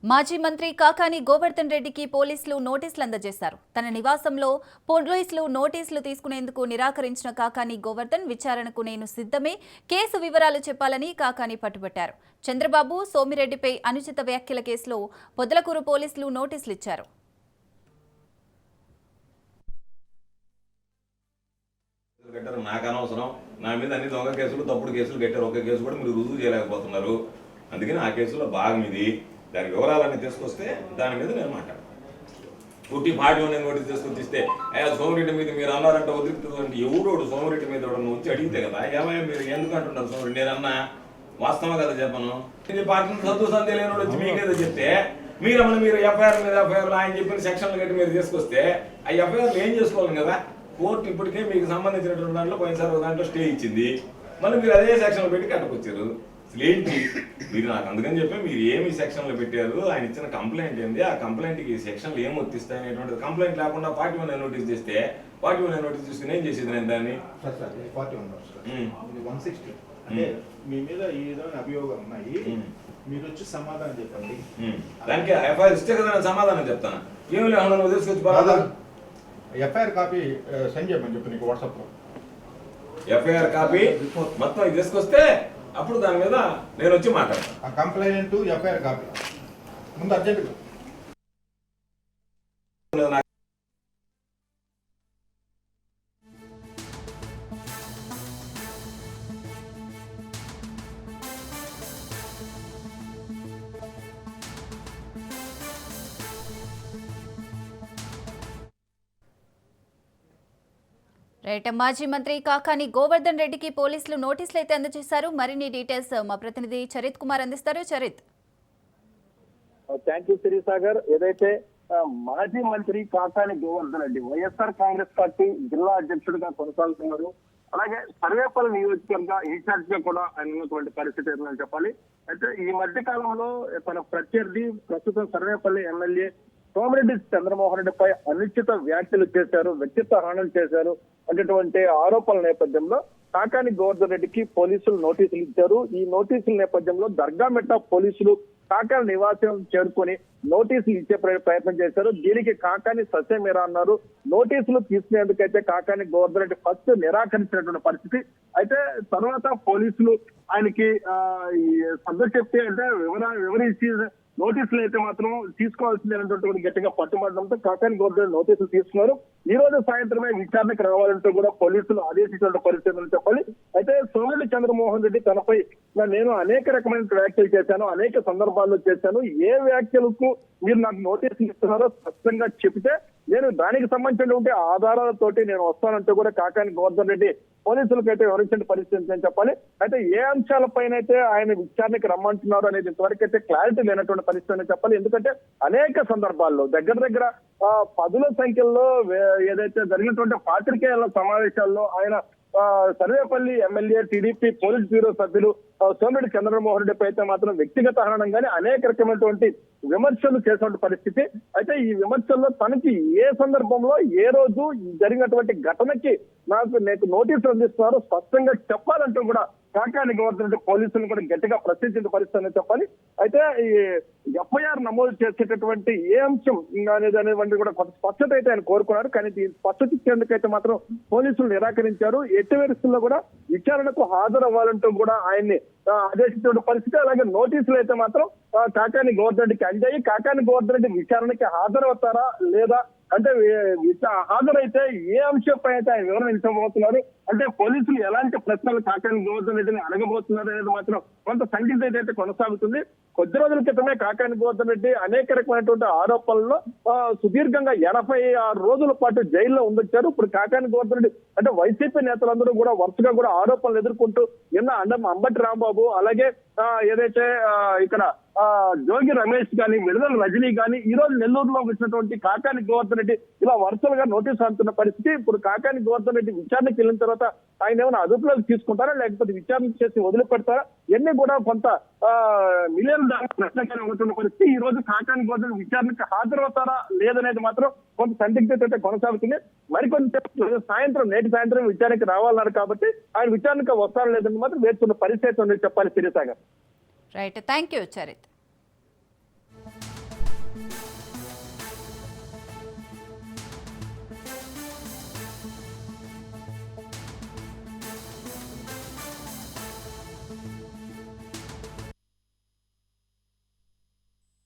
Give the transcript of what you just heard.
మాజీ మంత్రి కాకాని గోవర్ధన్ రెడ్డికి పోలీసులు నోటీసులు అందజేశారు. తన నివాసంలో పోలీసులు నోటీసులు తీసుకునేందుకు నిరాకరించిన కాకాని గోవర్ధన్ విచారణకు నేను సిద్ధమే, కేసు వివరాలు చెప్పాలని కాకాని పట్టుబట్టారు. చంద్రబాబు, సోమిరెడ్డిపై అనుచిత వ్యాఖ్యల కేసులో పొదలకూరు పోలీసులు నోటీసులు ఇచ్చారు. నాకు అనవసరం, నా మీద అన్ని దొంగ కేసులు, తప్పుడు కేసులు కట్టారు. ఒక కేసు కూడా మీరు రుజువు చేయలేకపోతున్నారు. అందుకని ఆ కేసులో భాగం ఇది. దాని వివరాలన్నీ తీసుకొస్తే దాని మీద నేను మాట్లాడతాను. పుట్టి పార్టీ నేను నోటీస్ తీసుకొచ్చి ఇస్తే సోమిరెడ్డి మీద మీరు అన్నారంటే ఉద్రిక్తంటే ఎవడోడు సోమిరెడ్డి మీద వచ్చి అడిగితే కదా ఏమైనా మీరు ఎందుకు అంటున్నారు సోమిరెడ్డి? నేనన్నా వాస్తవం కదా చెప్పను. పార్టీ చదువు సందే లేని వచ్చి మీకేదో చెప్తే మీరు ఎఫ్ఐఆర్ మీద ఎఫ్ఐఆర్ ఆయన చెప్పిన సెక్షన్లు కట్టి మీరు తీసుకొస్తే ఆ ఎఫ్ఐఆర్లు ఏం చేసుకోవాలి కదా? కోర్టు ఇప్పటికే మీకు సంబంధించినటువంటి దాంట్లో పోయినసారి ఒక దాంట్లో స్టే ఇచ్చింది. మళ్ళీ మీరు అదే సెక్షన్లు పెట్టి కట్టుకొచ్చారు. ఏంటి మీరు నాకు అందుకని చెప్పి మీరు ఏమి సెక్షన్లు పెట్టారు, ఆయన ఇచ్చిన కంప్లైంట్ ఏంది, ఆ కంప్లైంట్కి సెక్షన్లు ఏం వర్తిస్తాయి అనేటువంటిది. కంప్లైంట్ లేకుండా 41 నోటీస్ చేస్తే 41 నోటీస్ తీసుకుని ఏం చేసేది నేను దాన్ని? మీ మీద ఈ విధమైన అభియోగాలు ఉన్నాయి, మీరు వచ్చి సమాధానం చెప్పండి. దానికి ఎఫ్ఐఆర్ ఇస్తే కదా నేను సమాధానం చెప్తాను. ఏమి లేకుండా నువ్వు తీసుకొచ్చి బాగా ఎఫ్ఐఆర్ కాపీ సెండ్ చేయమని చెప్పి నీకు వాట్సాప్లో ఎఫ్ఐఆర్ కాపీ మొత్తం తీసుకొస్తే అప్పుడు దాని మీద నేను వచ్చి మాట్లాడతాను. ఆ కంప్లైంట్ ఎఫ్ఐఆర్ కాపీ ముందు అర్జెంటుగా. మాజీ మంత్రి కాకాని గోవర్ధన్ రెడ్డికి పోలీసులు నోటీసులు అయితే అందజేశారు. మరిన్ని డీటెయిల్స్ మా ప్రతినిధి చరిత్ కుమార్ అందిస్తారు. చరిత్. Thank you Srisagar. ఏదైతే మాజీ మంత్రి కాకాని గోవర్ధన్ రెడ్డి వైఎస్ఆర్ కాంగ్రెస్ పార్టీ జిల్లా అధ్యక్షుడిగా కొనసాగుతున్నారు. అలాగే సర్వేపల్లి నియోజకవర్గ ఇన్ఛార్జ్ గా కూడా ఆయన ఉన్నటువంటి పరిస్థితి ఏదని చెప్పాలి. అయితే ఈ మధ్య కాలంలో తన ప్రత్యర్థి ప్రస్తుతం సర్వేపల్లి ఎమ్మెల్యే సోమిరెడ్డి చంద్రమోహన్ రెడ్డిపై అనుచిత వ్యాఖ్యలు చేశారు, వ్యక్తిత్వ హననం చేశారు అనేటువంటి ఆరోపణల నేపథ్యంలో కాకాని గోవర్ధన్ రెడ్డికి పోలీసులు నోటీసులు ఇచ్చారు. ఈ నోటీసుల నేపథ్యంలో దర్గామెట్ట పోలీసులు కాకాని నివాసం చేరుకొని నోటీసులు ఇచ్చే ప్రయత్నం చేశారు. దీనికి కాకాని సస్యమేరా అన్నారు. నోటీసులు తీసుకునేందుకైతే కాకాని గోవర్ధన్ రెడ్డి ఫస్ట్ నిరాకరించినటువంటి పరిస్థితి. అయితే తర్వాత పోలీసులు ఆయనకి చెప్తే అంటే వివరించి నోటీసులు అయితే మాత్రం తీసుకోవాల్సిందేనటువంటి గట్టిగా పట్టుబడడంతో కాకాని గోవర్ధన్ నోటీసులు తీసుకున్నారు. ఈ రోజు సాయంత్రమే విచారణకు రావాలంటూ కూడా పోలీసులు ఆదేశించిన పరిస్థితులు చెప్పాలి. అయితే సోమిరెడ్డి చంద్రమోహన్ రెడ్డి తనపై నేను అనేక రకమైన వ్యాఖ్యలు చేశాను, అనేక సందర్భాల్లో చేశాను. ఏ వ్యాఖ్యలకు మీరు నాకు నోటీసులు ఇస్తున్నారో స్పష్టంగా చెబితే నేను దానికి సంబంధించినటువంటి ఆధారాలతోటి నేను వస్తానంటూ కూడా కాకాని గోవర్ధన్ రెడ్డి పోలీసులకైతే వివరించిన పరిస్థితి అని చెప్పాలి. అయితే ఏ అంశాలపైన అయితే ఆయన విచారణకి రమ్మంటున్నారు అనేది ఇంతవరకు అయితే క్లారిటీ లేనటువంటి పరిస్థితి అని చెప్పాలి. ఎందుకంటే అనేక సందర్భాల్లో దగ్గర పదుల సంఖ్యలో ఏదైతే జరిగినటువంటి పాత్రికేయుల సమావేశాల్లో ఆయన Sarvepalli MLA, TDP police bureau సభ్యులు సోమిరెడ్డి చంద్రమోహన్ రెడ్డిపై అయితే మాత్రం వ్యక్తిగత హననంగానే అనేక రకమైనటువంటి విమర్శలు చేసినటువంటి పరిస్థితి. అయితే ఈ విమర్శల్లో తనకి ఏ సందర్భంలో ఏ రోజు జరిగినటువంటి ఘటనకి నాకు నోటీసులు అందిస్తున్నారు స్పష్టంగా చెప్పాలంటూ కూడా కాకాని గోవర్ధన్ రెడ్డి పోలీసులను కూడా గట్టిగా ప్రశ్నించిన పరిస్థితి అని చెప్పాలి. అయితే ఈ ఎఫ్ఐఆర్ నమోదు చేసేటటువంటి ఏ అంశం అనేటువంటి కూడా కొంత స్పష్టత అయితే ఆయన కోరుకున్నారు. కానీ స్పష్టత ఇచ్చేందుకైతే మాత్రం పోలీసులు నిరాకరించారు. ఎట్టి పరిస్థితుల్లో కూడా విచారణకు హాజరవ్వాలంటూ కూడా ఆయన్ని ఆదేశించిన పరిస్థితి. అలాగే నోటీసులు అయితే మాత్రం కాకాని గోవర్ధన్ రెడ్డికి అందాయి. కాకాని గోవర్ధన్ రెడ్డి విచారణకి హాజరవుతారా లేదా అంటే హాజరైతే ఏ అంశంపై అయితే ఆయన వివరణ ఇచ్చబోతున్నారు, అంటే పోలీసులు ఎలాంటి ప్రశ్నలు కాకాని గోవర్ధన్ రెడ్డిని అడగబోతున్నారు అనేది మాత్రం కొంత సంగీతం అయితే కొనసాగుతుంది. కొద్ది రోజుల క్రితమే కాకాని గోవర్ధన్ రెడ్డి అనేక రకమైనటువంటి ఆరోపణల్లో సుదీర్ఘంగా 86 రోజుల పాటు జైల్లో ఉండొచ్చారు. ఇప్పుడు కాకాని గోవర్ధన్ రెడ్డి అంటే వైసీపీ నేతలందరూ కూడా వరుసగా కూడా ఆరోపణలు ఎదుర్కొంటూ అంబటి రాంబాబు, అలాగే ఏదైతే ఇక్కడ జోగి రమేష్ గాని, విడుదల రజనీ గాని, ఈ రోజు నెల్లూరులో వచ్చినటువంటి కాకాని గోవర్ధన్ రెడ్డి ఇలా వరుసలుగా నోటీసులు అందుతున్న పరిస్థితి. ఇప్పుడు కాకాని గోవర్ధన్ రెడ్డి విచారణకి వెళ్ళిన తర్వాత ఆయన ఏమైనా అదుపులోకి తీసుకుంటారా లేకపోతే విచారణ చేసి వదిలిపెడతారా, ఇవన్నీ కూడా కొంత మిలియన్ ప్రశ్నగానే ఉంటున్న పరిస్థితి. ఈ రోజు కాకాని గోవర్ధన్ విచారణకు హాజరవుతారా లేదనేది మాత్రం కొంత సందిగ్ధత కొనసాగుతుంది. మరికొంత సాయంత్రం నేటి సాయంత్రం విచారణకి రావాలన్నారు కాబట్టి ఆయన విచారణకు వస్తారా లేదని మాత్రం వేస్తున్న పరిస్థితి ఉంది చెప్పాలి. Srisagar. Right, thank you Charith.